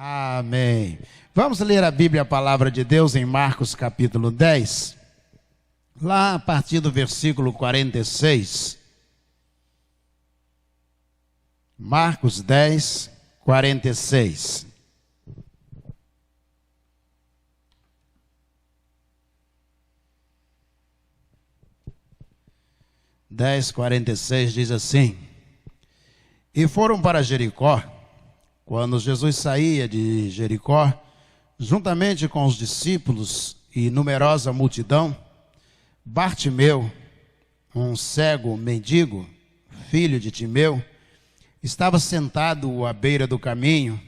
Amém. Vamos ler a Bíblia, a palavra de Deus, em Marcos capítulo 10, lá a partir do versículo 46. Marcos 10, 46. Dez, 46 diz assim: E foram para Jericó. Quando Jesus saía de Jericó, juntamente com os discípulos e numerosa multidão, Bartimeu, um cego mendigo, filho de Timeu, estava sentado à beira do caminho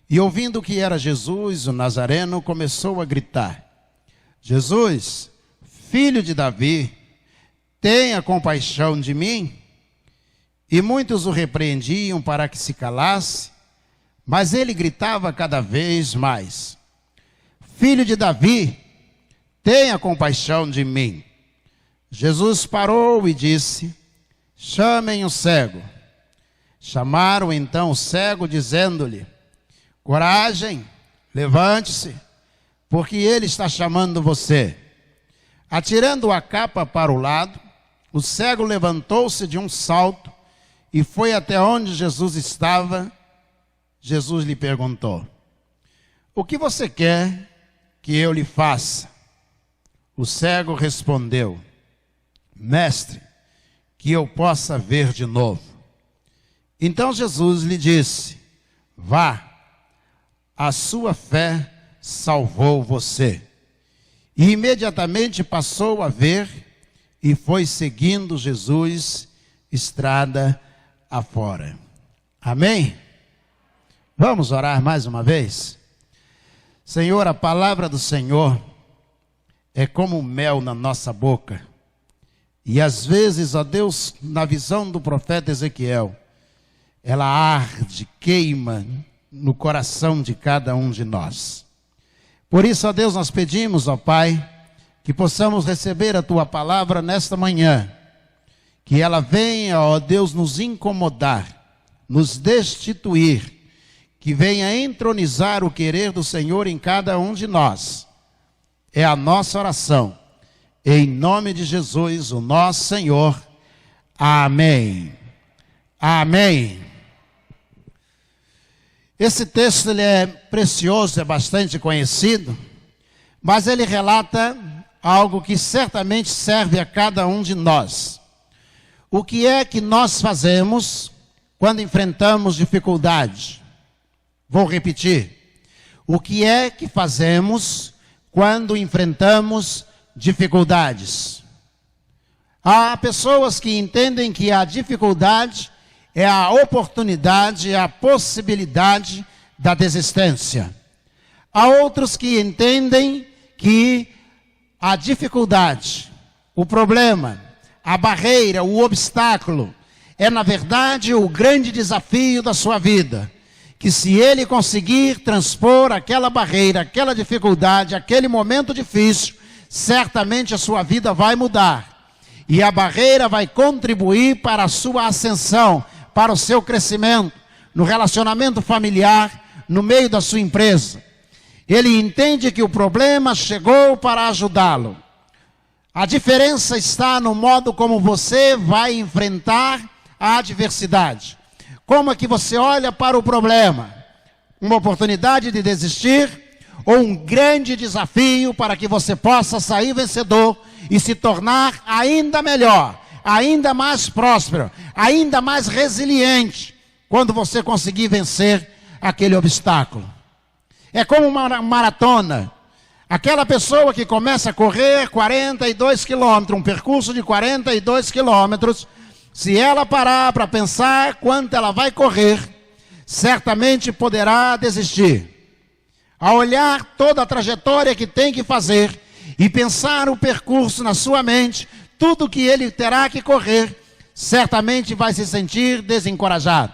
e, ouvindo que era Jesus, o Nazareno, começou a gritar: Jesus, filho de Davi, tenha compaixão de mim. E muitos o repreendiam para que se calasse, mas ele gritava cada vez mais: Filho de Davi, tenha compaixão de mim. Jesus parou e disse: Chamem o cego. Chamaram então o cego, dizendo-lhe: Coragem, levante-se, porque ele está chamando você. Atirando a capa para o lado, o cego levantou-se de um salto e foi até onde Jesus estava. Jesus lhe perguntou: O que você quer que eu lhe faça? O cego respondeu: Mestre, que eu possa ver de novo. Então Jesus lhe disse: Vá, a sua fé salvou você. E imediatamente passou a ver e foi seguindo Jesus estrada afora. Amém? Vamos orar mais uma vez? Senhor, a palavra do Senhor é como mel na nossa boca. E às vezes, ó Deus, na visão do profeta Ezequiel, ela arde, queima no coração de cada um de nós. Por isso, ó Deus, nós pedimos, ó Pai, que possamos receber a Tua palavra nesta manhã. Que ela venha, ó Deus, nos incomodar, nos destituir, que venha entronizar o querer do Senhor em cada um de nós. É a nossa oração. Em nome de Jesus, o nosso Senhor. Amém. Amém. Esse texto ele é precioso, é bastante conhecido, mas ele relata algo que certamente serve a cada um de nós. O que é que nós fazemos quando enfrentamos dificuldade? Vou repetir. O que é que fazemos quando enfrentamos dificuldades? Há pessoas que entendem que a dificuldade é a oportunidade, é a possibilidade da desistência. Há outros que entendem que a dificuldade, o problema, a barreira, o obstáculo, é na verdade o grande desafio da sua vida. Que se ele conseguir transpor aquela barreira, aquela dificuldade, aquele momento difícil, certamente a sua vida vai mudar. E a barreira vai contribuir para a sua ascensão, para o seu crescimento, no relacionamento familiar, no meio da sua empresa. Ele entende que o problema chegou para ajudá-lo. A diferença está no modo como você vai enfrentar a adversidade. Como é que você olha para o problema? Uma oportunidade de desistir ou um grande desafio para que você possa sair vencedor e se tornar ainda melhor, ainda mais próspero, ainda mais resiliente quando você conseguir vencer aquele obstáculo? É como uma maratona. Aquela pessoa que começa a correr 42 quilômetros, um percurso de 42 quilômetros, se ela parar para pensar quanto ela vai correr, certamente poderá desistir. Ao olhar toda a trajetória que tem que fazer e pensar o percurso na sua mente, tudo que ele terá que correr, certamente vai se sentir desencorajado.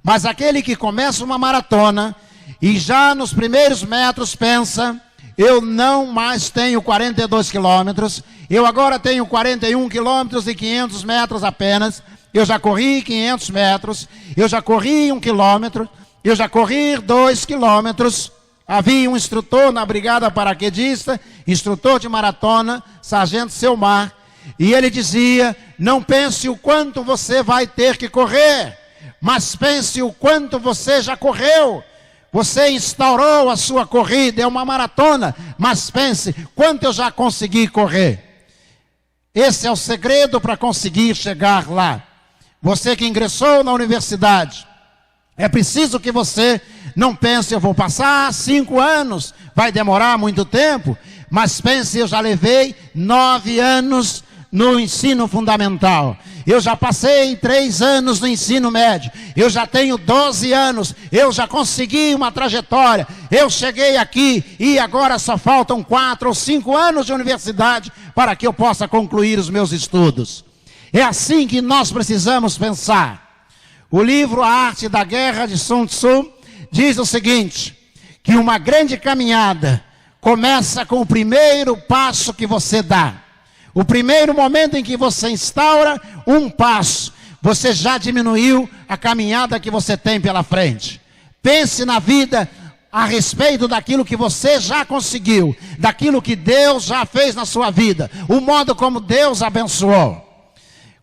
Mas aquele que começa uma maratona e já nos primeiros metros pensa: eu não mais tenho 42 quilômetros, eu agora tenho 41 quilômetros e 500 metros apenas, eu já corri 500 metros, eu já corri 1 quilômetro, Eu já corri 2 quilômetros. Havia um instrutor na brigada paraquedista, instrutor de maratona, sargento Selmar, e ele dizia: não pense o quanto você vai ter que correr, mas pense o quanto você já correu. Você instaurou a sua corrida, é uma maratona, mas pense quanto eu já consegui correr. Esse é o segredo para conseguir chegar lá. Você que ingressou na universidade, é preciso que você não pense: eu vou passar 5 anos, vai demorar muito tempo. Mas pense: eu já levei 9 anos no ensino fundamental. Eu já passei 3 anos no ensino médio. Eu já tenho 12 anos. Eu já consegui uma trajetória. Eu cheguei aqui e agora só faltam 4 ou 5 anos de universidade para que eu possa concluir os meus estudos. É assim que nós precisamos pensar. O livro A Arte da Guerra, de Sun Tzu, diz o seguinte: que uma grande caminhada começa com o primeiro passo que você dá. O primeiro momento em que você instaura um passo, você já diminuiu a caminhada que você tem pela frente. Pense na vida a respeito daquilo que você já conseguiu, daquilo que Deus já fez na sua vida, o modo como Deus abençoou.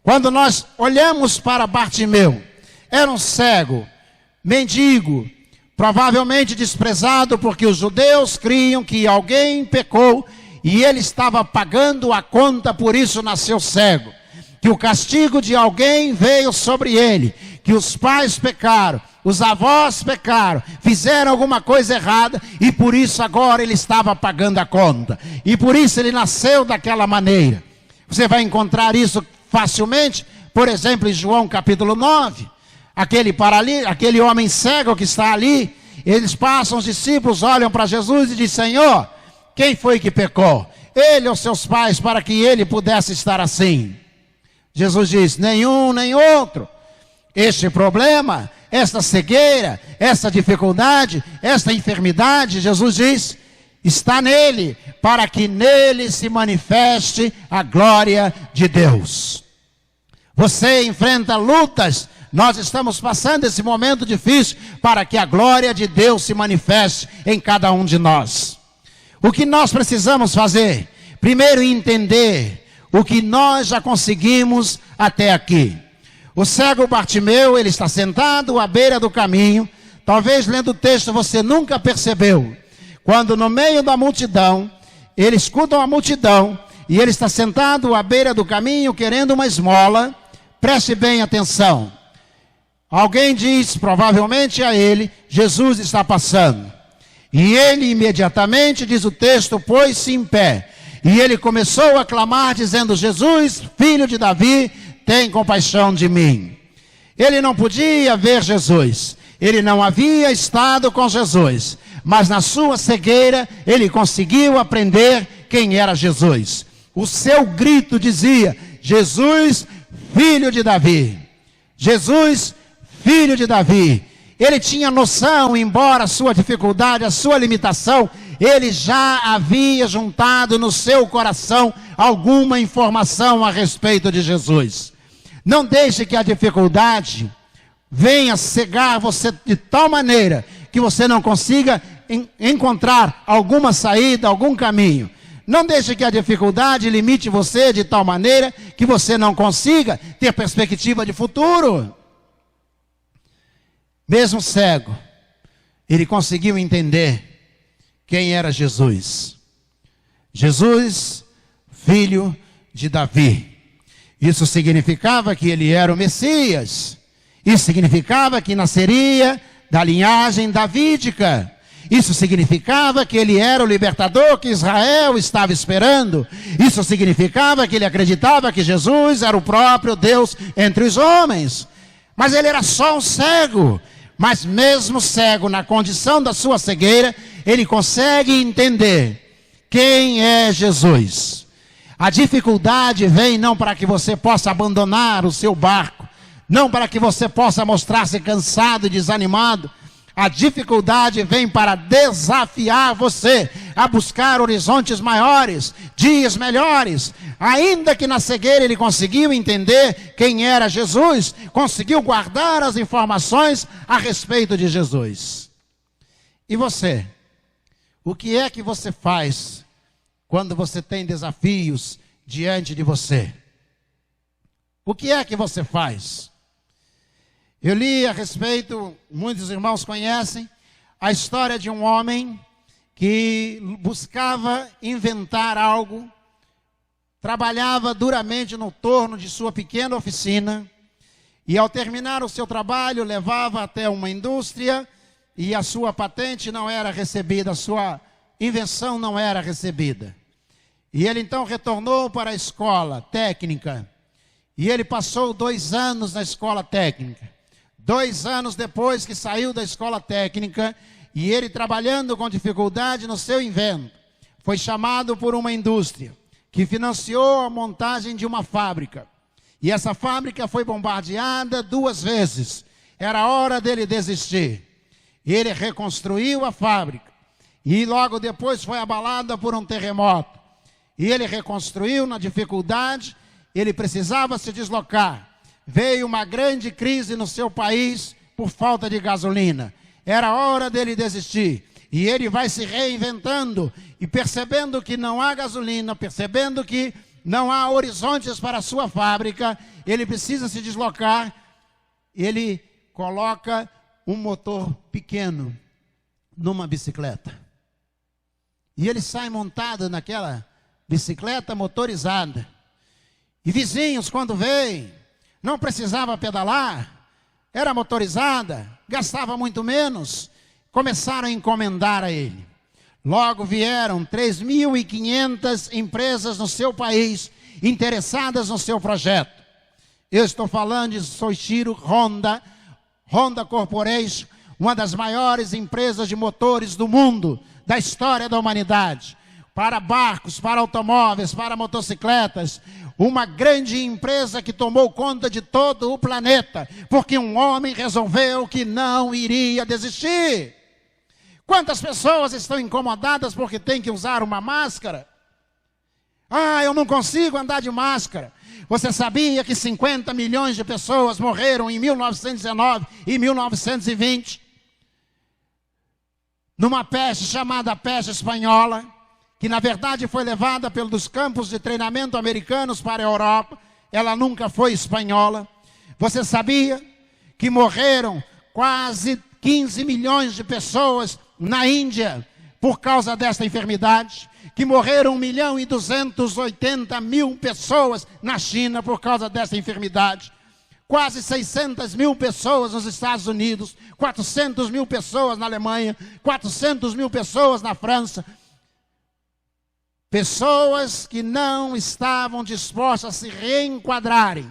Quando nós olhamos para Bartimeu, era um cego, mendigo, provavelmente desprezado, porque os judeus criam que alguém pecou e ele estava pagando a conta, por isso nasceu cego. Que o castigo de alguém veio sobre ele, que os pais pecaram, os avós pecaram, fizeram alguma coisa errada e por isso agora ele estava pagando a conta. E por isso ele nasceu daquela maneira. Você vai encontrar isso facilmente, por exemplo, em João capítulo 9. Aquele homem cego que está ali, eles passam, os discípulos olham para Jesus e dizem: Senhor, quem foi que pecou? Ele ou seus pais, para que ele pudesse estar assim? Jesus diz: nenhum, nem outro. Este problema, esta cegueira, esta dificuldade, esta enfermidade, Jesus diz, está nele, para que nele se manifeste a glória de Deus. Você enfrenta lutas. Nós estamos passando esse momento difícil para que a glória de Deus se manifeste em cada um de nós. O que nós precisamos fazer? Primeiro, entender o que nós já conseguimos até aqui. O cego Bartimeu, ele está sentado à beira do caminho. Talvez lendo o texto você nunca percebeu. Quando no meio da multidão, ele escuta uma multidão e ele está sentado à beira do caminho querendo uma esmola. Preste bem atenção. Alguém diz, provavelmente a ele: Jesus está passando. E ele imediatamente, diz o texto, pôs-se em pé. E ele começou a clamar, dizendo: Jesus, filho de Davi, tem compaixão de mim. Ele não podia ver Jesus. Ele não havia estado com Jesus. Mas na sua cegueira, ele conseguiu aprender quem era Jesus. O seu grito dizia: Jesus, filho de Davi. Jesus, filho de Davi. Ele tinha noção, embora a sua dificuldade, a sua limitação, ele já havia juntado no seu coração alguma informação a respeito de Jesus. Não deixe que a dificuldade venha cegar você de tal maneira que você não consiga encontrar alguma saída, algum caminho. Não deixe que a dificuldade limite você de tal maneira que você não consiga ter perspectiva de futuro. Mesmo cego, ele conseguiu entender quem era Jesus. Jesus, filho de Davi. Isso significava que ele era o Messias. Isso significava que nasceria da linhagem davídica. Isso significava que ele era o libertador que Israel estava esperando. Isso significava que ele acreditava que Jesus era o próprio Deus entre os homens. Mas ele era só um cego. Mas mesmo cego, na condição da sua cegueira, ele consegue entender quem é Jesus. A dificuldade vem não para que você possa abandonar o seu barco, não para que você possa mostrar-se cansado e desanimado. A dificuldade vem para desafiar você a buscar horizontes maiores, dias melhores. Ainda que na cegueira ele conseguiu entender quem era Jesus, conseguiu guardar as informações a respeito de Jesus. E você? O que é que você faz quando você tem desafios diante de você? O que é que você faz? Eu li a respeito, muitos irmãos conhecem, a história de um homem que buscava inventar algo, trabalhava duramente no torno de sua pequena oficina, e ao terminar o seu trabalho, levava até uma indústria, e a sua patente não era recebida, a sua invenção não era recebida. E ele então retornou para a escola técnica, e ele passou 2 anos na escola técnica. 2 anos depois que saiu da escola técnica, e ele trabalhando com dificuldade no seu invento, foi chamado por uma indústria que financiou a montagem de uma fábrica. E essa fábrica foi bombardeada 2 vezes. Era hora dele desistir. Ele reconstruiu a fábrica e logo depois foi abalada por um terremoto. E ele reconstruiu na dificuldade, ele precisava se deslocar. Veio uma grande crise no seu país por falta de gasolina. Era hora dele desistir. E ele vai se reinventando e percebendo que não há gasolina, percebendo que não há horizontes para a sua fábrica, ele precisa se deslocar. Ele coloca um motor pequeno numa bicicleta. E ele sai montado naquela bicicleta motorizada. E vizinhos, quando veem, não precisava pedalar, era motorizada, gastava muito menos, começaram a encomendar a ele. Logo vieram 3.500 empresas no seu país interessadas no seu projeto. Eu estou falando de Soichiro Honda Corporation, uma das maiores empresas de motores do mundo, da história da humanidade. Para barcos, para automóveis, para motocicletas, uma grande empresa que tomou conta de todo o planeta, porque um homem resolveu que não iria desistir. Quantas pessoas estão incomodadas porque tem que usar uma máscara? Ah, eu não consigo andar de máscara. Você sabia que 50 milhões de pessoas morreram em 1919 e 1920? Numa peste chamada peste espanhola, que na verdade foi levada pelos campos de treinamento americanos para a Europa. Ela nunca foi espanhola. Você sabia que morreram quase 15 milhões de pessoas na Índia por causa desta enfermidade? Que morreram 1.280.000 pessoas na China por causa desta enfermidade? Quase 600.000 pessoas nos Estados Unidos, 400.000 pessoas na Alemanha, 400.000 pessoas na França. Pessoas que não estavam dispostas a se reenquadrarem.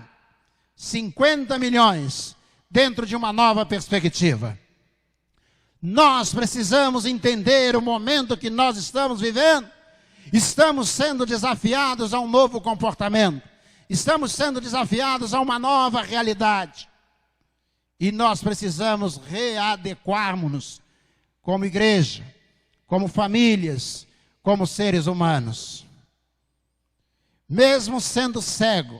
50 milhões dentro de uma nova perspectiva. Nós precisamos entender o momento que nós estamos vivendo. Estamos sendo desafiados a um novo comportamento. Estamos sendo desafiados a uma nova realidade. E nós precisamos readequarmos-nos como igreja, como famílias, como seres humanos. Mesmo sendo cego,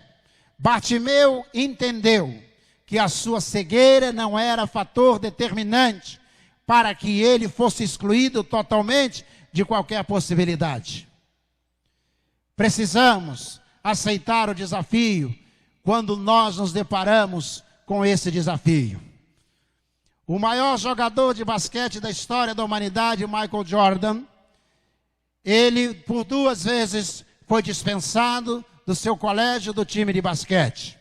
Bartimeu entendeu que a sua cegueira não era fator determinante para que ele fosse excluído totalmente de qualquer possibilidade. Precisamos aceitar o desafio quando nós nos deparamos com esse desafio. O maior jogador de basquete da história da humanidade, Michael Jordan, ele por 2 vezes foi dispensado do seu colégio do time de basquete.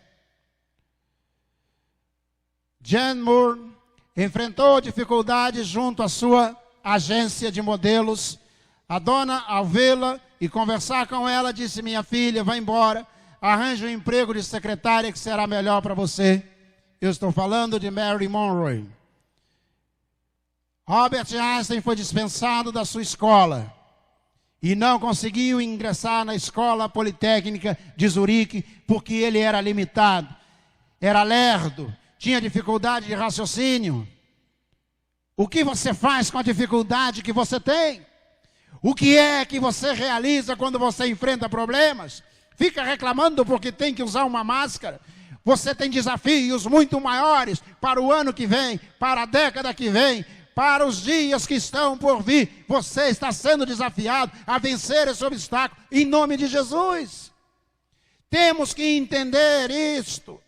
Jan Moore enfrentou dificuldades junto à sua agência de modelos. A dona, ao vê-la e conversar com ela, disse: minha filha, vá embora, arranje um emprego de secretária que será melhor para você. Eu estou falando de Mary Monroe. Albert Einstein foi dispensado da sua escola e não conseguiu ingressar na escola politécnica de Zurique porque ele era limitado, era lerdo, tinha dificuldade de raciocínio. O que você faz com a dificuldade que você tem? O que é que você realiza quando você enfrenta problemas? Fica reclamando porque tem que usar uma máscara? Você tem desafios muito maiores para o ano que vem, para a década que vem, para os dias que estão por vir. Você está sendo desafiado a vencer esse obstáculo em nome de Jesus. Temos que entender isto.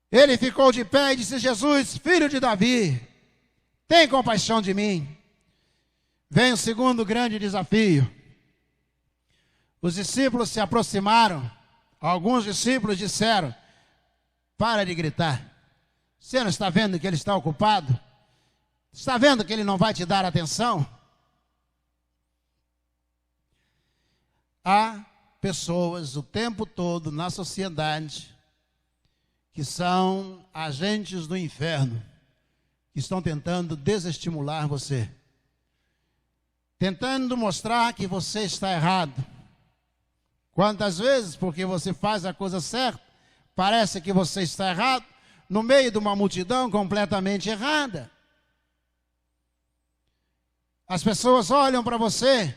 Ele ficou de pé e disse: Jesus, filho de Davi, tem compaixão de mim. Vem o segundo grande desafio. Os discípulos se aproximaram. Alguns discípulos disseram: para de gritar. Você não está vendo que ele está ocupado? Está vendo que ele não vai te dar atenção? Há pessoas o tempo todo na sociedade que são agentes do inferno, que estão tentando desestimular você, tentando mostrar que você está errado. Quantas vezes, porque você faz a coisa certa, parece que você está errado, no meio de uma multidão completamente errada. As pessoas olham para você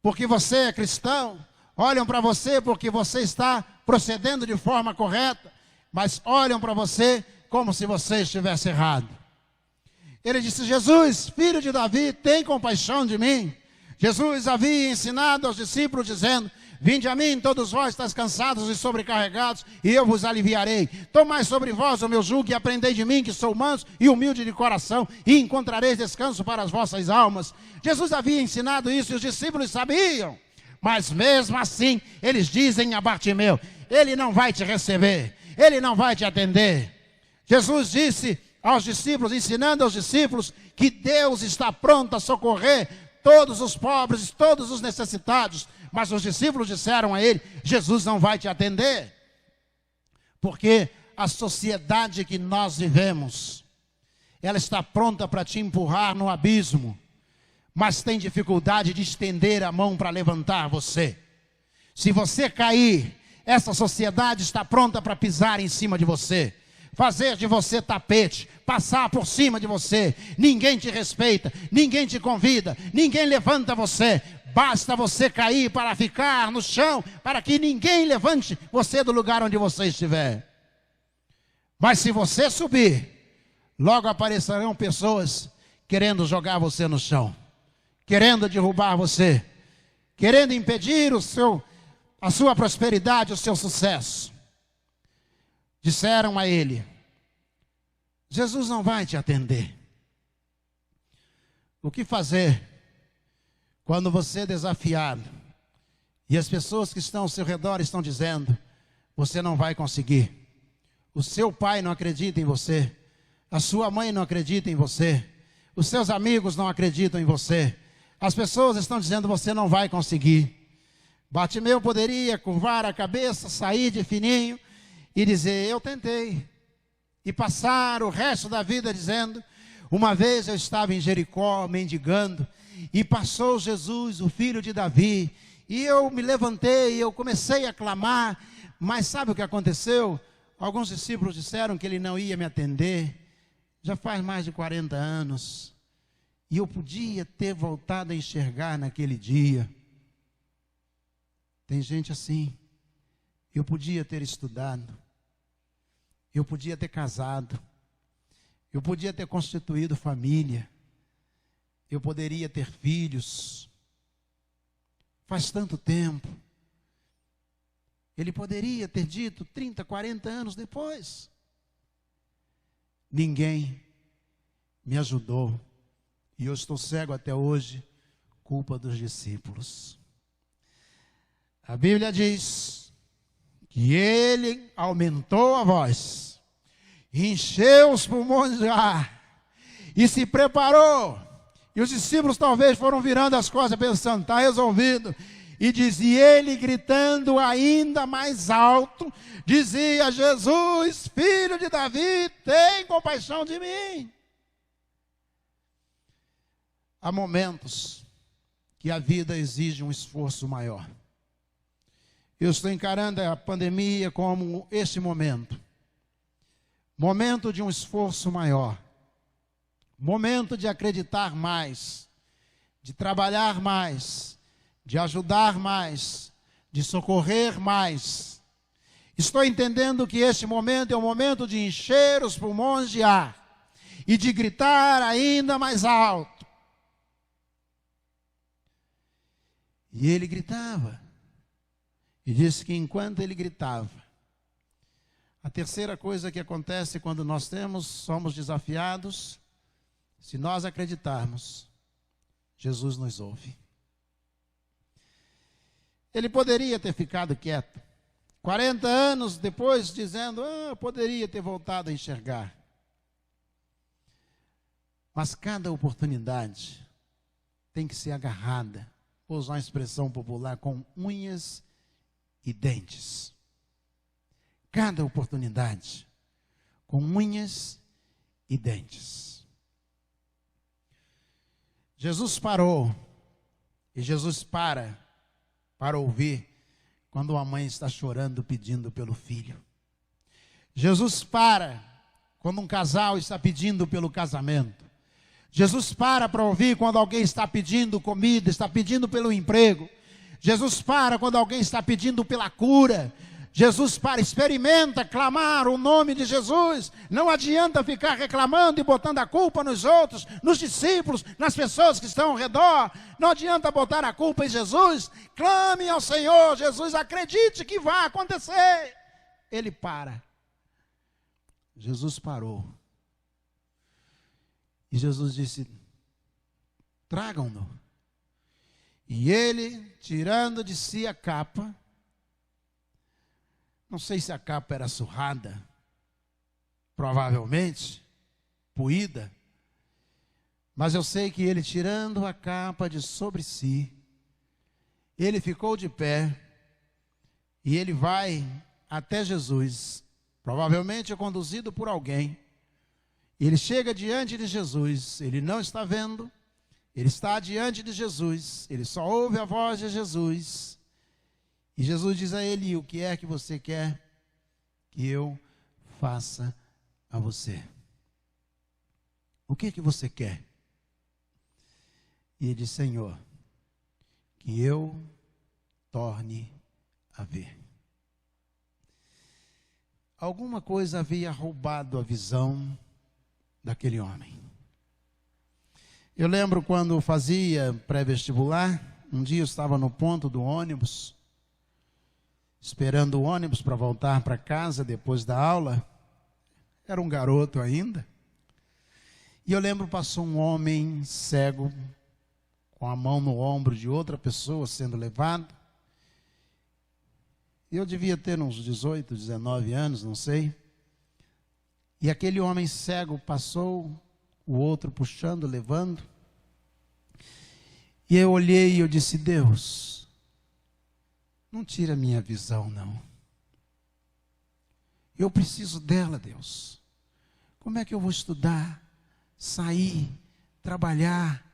porque você é cristão, olham para você porque você está procedendo de forma correta, mas olham para você como se você estivesse errado. Ele disse: Jesus, filho de Davi, tem compaixão de mim. Jesus havia ensinado aos discípulos dizendo: vinde a mim, todos vós estáis cansados e sobrecarregados, e eu vos aliviarei. Tomai sobre vós o meu jugo e aprendei de mim, que sou manso e humilde de coração, e encontrareis descanso para as vossas almas. Jesus havia ensinado isso e os discípulos sabiam. Mas mesmo assim, eles dizem a Bartimeu: ele não vai te receber, ele não vai te atender. Jesus disse aos discípulos, ensinando aos discípulos, que Deus está pronto a socorrer todos os pobres, todos os necessitados. Mas os discípulos disseram a ele: Jesus não vai te atender. Porque a sociedade que nós vivemos, ela está pronta para te empurrar no abismo, mas tem dificuldade de estender a mão para levantar você. Se você cair, essa sociedade está pronta para pisar em cima de você, fazer de você tapete, passar por cima de você. Ninguém te respeita, ninguém te convida, ninguém levanta você. Basta você cair para ficar no chão, para que ninguém levante você do lugar onde você estiver. Mas se você subir, logo aparecerão pessoas querendo jogar você no chão, querendo derrubar você, querendo impedir a sua prosperidade, o seu sucesso. Disseram a ele: Jesus não vai te atender. O que fazer quando você é desafiado e as pessoas que estão ao seu redor estão dizendo: você não vai conseguir? O seu pai não acredita em você, a sua mãe não acredita em você, os seus amigos não acreditam em você, as pessoas estão dizendo: você não vai conseguir. Bartimeu poderia curvar a cabeça, sair de fininho e dizer: eu tentei, e passar o resto da vida dizendo: uma vez eu estava em Jericó mendigando, e passou Jesus, o filho de Davi, e eu me levantei, eu comecei a clamar, mas sabe o que aconteceu? Alguns discípulos disseram que ele não ia me atender. Já faz mais de 40 anos, e eu podia ter voltado a enxergar naquele dia. Tem gente assim. Eu podia ter estudado, eu podia ter casado, eu podia ter constituído família, eu poderia ter filhos. Faz tanto tempo. Ele poderia ter dito 30, 40 anos depois. Ninguém me ajudou, e eu estou cego até hoje, culpa dos discípulos. A Bíblia diz que ele aumentou a voz, encheu os pulmões de ar e se preparou. E os discípulos talvez foram virando as costas pensando: está resolvido. E dizia ele, gritando ainda mais alto, dizia: Jesus, filho de Davi, tem compaixão de mim. Há momentos que a vida exige um esforço maior. Eu estou encarando a pandemia como esse momento. momento de um esforço maior, momento de acreditar mais, de trabalhar mais, de ajudar mais, de socorrer mais. Estou entendendo que este momento é o momento de encher os pulmões de ar e de gritar ainda mais alto. E ele gritava. E disse que enquanto ele gritava, a terceira coisa que acontece quando nós somos desafiados, se nós acreditarmos, Jesus nos ouve. Ele poderia ter ficado quieto. 40 anos depois, dizendo, eu poderia ter voltado a enxergar. Mas cada oportunidade tem que ser agarrada, vou usar uma expressão popular, com unhas e dentes. Cada oportunidade, com unhas e dentes. Jesus parou, e Jesus para ouvir quando uma mãe está chorando, pedindo pelo filho. Jesus para quando um casal está pedindo pelo casamento. Jesus para ouvir quando alguém está pedindo comida, está pedindo pelo emprego. Jesus para quando alguém está pedindo pela cura. Jesus para, experimenta clamar o nome de Jesus. Não adianta ficar reclamando e botando a culpa nos outros, nos discípulos, nas pessoas que estão ao redor. Não adianta botar a culpa em Jesus. Clame ao Senhor Jesus, acredite que vai acontecer. Ele para. Jesus parou. E Jesus disse, tragam-no. E ele, tirando de si a capa, não sei se a capa era surrada, provavelmente, poída, mas eu sei que ele, tirando a capa de sobre si, ele ficou de pé, e ele vai até Jesus, provavelmente conduzido por alguém. Ele chega diante de Jesus, ele não está vendo, ele está diante de Jesus, ele só ouve a voz de Jesus. E Jesus diz a ele, o que é que você quer que eu faça a você? O que é que você quer? E ele diz, Senhor, que eu torne a ver. Alguma coisa havia roubado a visão daquele homem. Eu lembro quando fazia pré-vestibular, um dia eu estava no ponto do ônibus, esperando o ônibus para voltar para casa depois da aula. Era um garoto ainda. E eu lembro, passou um homem cego, com a mão no ombro de outra pessoa sendo levado. Eu devia ter uns 18, 19 anos, não sei. E aquele homem cego passou, o outro puxando, levando. E eu olhei e eu disse, Deus, não tira a minha visão, não. Eu preciso dela, Deus. Como é que eu vou estudar, sair, trabalhar?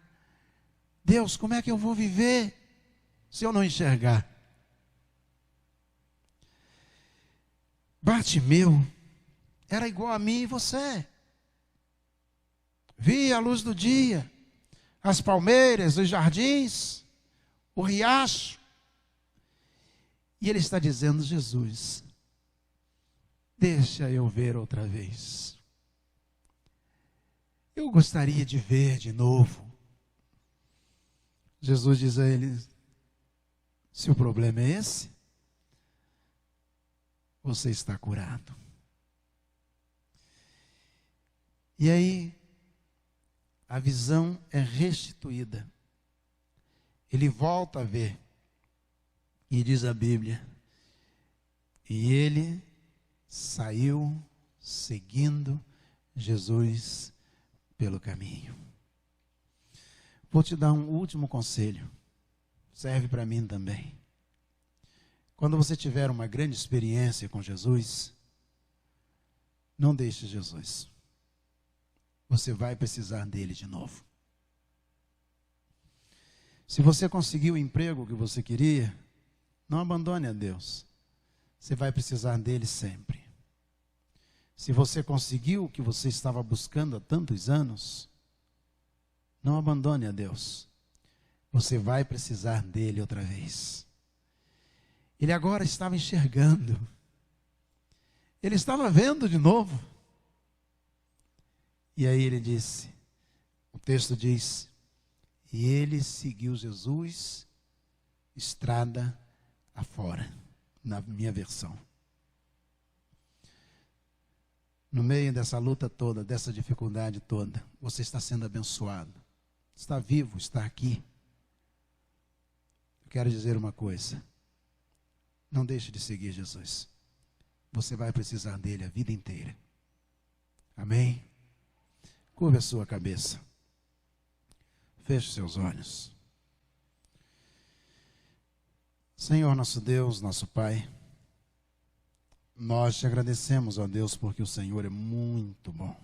Deus, como é que eu vou viver se eu não enxergar? Bartimeu era igual a mim e você. Via a luz do dia, as palmeiras, os jardins, o riacho. E ele está dizendo, Jesus, deixa eu ver outra vez. Eu gostaria de ver de novo. Jesus diz a ele, se o problema é esse, você está curado. E aí, a visão é restituída. Ele volta a ver. E diz a Bíblia, e ele saiu seguindo Jesus pelo caminho. Vou te dar um último conselho, serve para mim também. Quando você tiver uma grande experiência com Jesus, não deixe Jesus. Você vai precisar dele de novo. Se você conseguiu o emprego que você queria, não abandone a Deus. Você vai precisar dele sempre. Se você conseguiu o que você estava buscando há tantos anos, não abandone a Deus. Você vai precisar dele outra vez. Ele agora estava enxergando. Ele estava vendo de novo. E aí ele disse, o texto diz, e ele seguiu Jesus estrada afora, na minha versão. No meio dessa luta toda, dessa dificuldade toda, você está sendo abençoado. Está vivo, está aqui. Eu quero dizer uma coisa. Não deixe de seguir Jesus. Você vai precisar dele a vida inteira. Amém? Curva a sua cabeça. Feche seus olhos. Senhor nosso Deus, nosso Pai, nós te agradecemos, ó Deus, porque o Senhor é muito bom.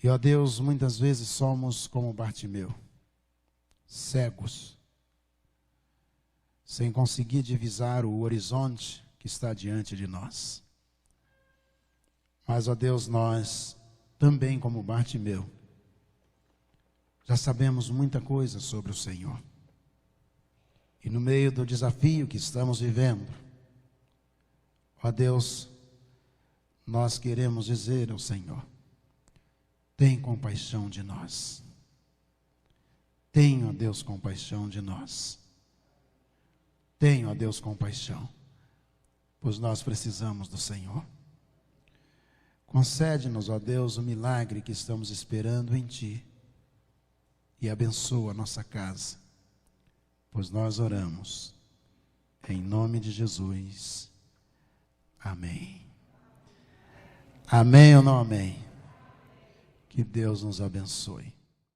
E, ó Deus, muitas vezes somos como Bartimeu, cegos, sem conseguir divisar o horizonte que está diante de nós. Mas, ó Deus, nós também, como Bartimeu, já sabemos muita coisa sobre o Senhor. E no meio do desafio que estamos vivendo, ó Deus, nós queremos dizer ao Senhor, tem compaixão de nós. Tenha, ó Deus, compaixão de nós. Tenha, ó Deus, compaixão, pois nós precisamos do Senhor. Concede-nos, ó Deus, o milagre que estamos esperando em Ti e abençoa a nossa casa, pois nós oramos em nome de Jesus. Amém. Amém ou não amém? Que Deus nos abençoe.